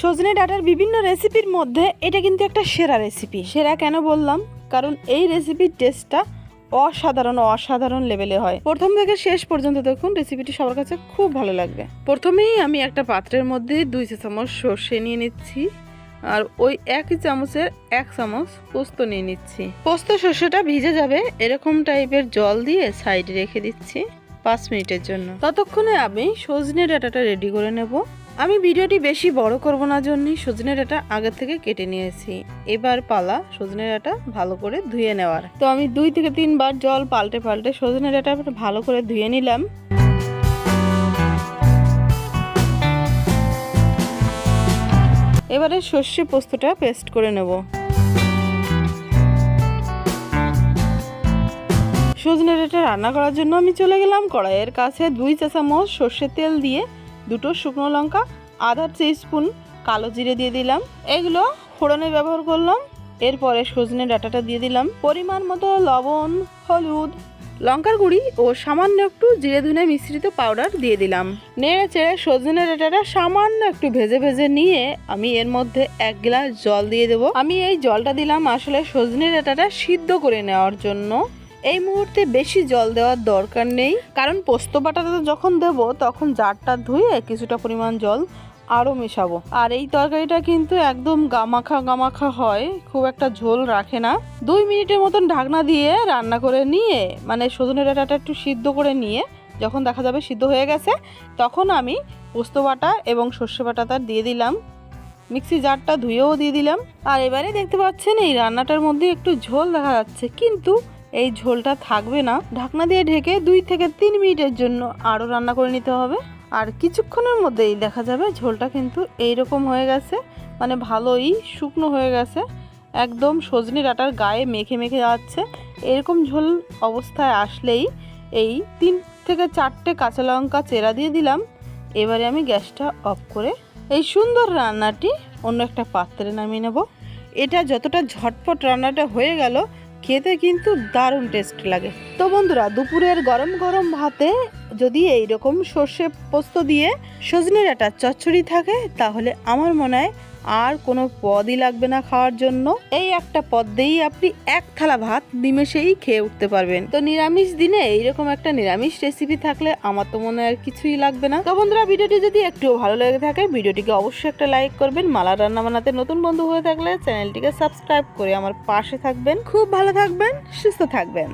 সজনে ডাঁটার বিভিন্ন রেসিপির মধ্যে এটা কিন্তু একটা সেরা রেসিপি। সেরা কেন বললাম, কারণ এই রেসিপির টেস্টটা অসাধারণ লেভেলে হয়। প্রথম থেকে শেষ পর্যন্ত দেখুন, রেসিপিটি সবার কাছে খুব ভালো লাগবে। প্রথমেই আমি একটা পাত্রের মধ্যে 2 চা চামচ সর্ষে নিয়ে নিচ্ছি, আর ওই একই চামচের 1 চামচ পোস্ত নিয়ে নিচ্ছি। পোস্ত সর্ষেটা ভিজে যাবে এরকম টাইপের জল দিয়ে সাইডে রেখে দিচ্ছি 5 মিনিটের জন্য। ততক্ষণে আমি সজনে ডাঁটাটা রেডি করে নেব। আমি ভিডিওটি বেশি বড় করব না জন্যই সজনে ডাঁটা আগে থেকে কেটে নিয়েছি। এবার পালা সজনে ডাঁটা ভালো করে ধুয়ে নেওয়ার। তো আমি 2 থেকে 3 বার জল পাল্টে পাল্টে সজনে ডাঁটা ভালো করে ধুয়ে নিলাম। এবারে সর্ষে পোস্তটা পেস্ট করে নেব। সজনে ডাঁটা রান্না করার জন্য আমি চলে গেলাম কড়াইয়ের কাছে। 2 চা চামচ সর্ষের তেল দিয়ে 2টো শুকনো লঙ্কা, আধা টিস্পুন কালো জিরে দিয়ে দিলাম। এগুলো ফোড়নে ব্যবহার করলাম। এরপরে সজনে ডাঁটাটা দিয়ে দিলাম। পরিমাণ মতো লবণ, হলুদ, লঙ্কার গুঁড়ি ও সামান্য একটু জিরে ধনে মিশ্রিত পাউডার দিয়ে দিলাম। নেড়ে চেড়ে সজনে ডাঁটাটা সামান্য একটু ভেজে ভেজে নিয়ে আমি এর মধ্যে 1 গ্লাস জল দিয়ে দেবো। আমি এই জলটা দিলাম আসলে সজনে ডাঁটাটা সিদ্ধ করে নেওয়ার জন্য। এই মুহূর্তে বেশি জল দেওয়ার দরকার নেই, কারণ পোস্ত বাটাটা যখন দেবো তখন জারটা ধুয়ে কিছুটা পরিমাণ জল আরও মেশাবো। আর এই তরকারিটা কিন্তু একদম গামাখা হয়, খুব একটা ঝোল রাখে না। 2 মিনিটের মতন ঢাকনা দিয়ে রান্না করে নিয়ে, মানে সজনে ডাঁটাটা একটু সিদ্ধ করে নিয়ে যখন দেখা যাবে সিদ্ধ হয়ে গেছে, তখন আমি পোস্ত বাটা এবং সর্ষে বাটাটা দিয়ে দিলাম। মিক্সি জারটা ধুয়েও দিয়ে দিলাম। আর এবারে দেখতে পাচ্ছেন এই রান্নাটার মধ্যে একটু ঝোল দেখা যাচ্ছে, কিন্তু এই ঝোলটা থাকবে না। ঢাকনা দিয়ে ঢেকে 2 থেকে 3 মিনিটের জন্য আরও রান্না করে নিতে হবে। আর কিছুক্ষণের মধ্যেই দেখা যাবে ঝোলটা কিন্তু এইরকম হয়ে গেছে, মানে ভালোই শুকনো হয়ে গেছে, একদম সজনে ডাঁটার গায়ে মেখে মেখে যাচ্ছে। এরকম ঝোল অবস্থায় আসলেই এই 3 থেকে 4টে কাঁচা লঙ্কা চেরা দিয়ে দিলাম। এবারে আমি গ্যাসটা অফ করে এই সুন্দর রান্নাটি অন্য একটা পাত্রে নামিয়ে নেব। এটা যতটা ঝটপট রান্নাটা হয়ে গেল, খেতে কিন্তু দারুণ টেস্ট লাগে। তো বন্ধুরা, দুপুরের গরম গরম ভাতে যদি এইরকম সর্ষে পোস্ত দিয়ে সজনে ডাঁটার চচ্চড়ি থাকে, তাহলে আমার মনে হয় আর কোনো পদই লাগবে না খাওয়ার জন্য। এই একটা পদ দিয়েই আপনি 1 থালা ভাত নিমেষেই খেয়ে উঠতে পারবেন। তো নিরামিষ দিনে এইরকম একটা নিরামিষ রেসিপি থাকলে আমার তো মনে হয় আর কিছুই লাগবে না। তো বন্ধুরা, ভিডিওটি যদি একটুও ভালো লেগে থাকে, ভিডিওটিকে অবশ্যই একটা লাইক করবেন। মালা রান্না বানাতে নতুন বন্ধু হয়ে থাকলে চ্যানেলটিকে সাবস্ক্রাইব করে আমার পাশে থাকবেন। খুব ভালো থাকবেন, সুস্থ থাকবেন।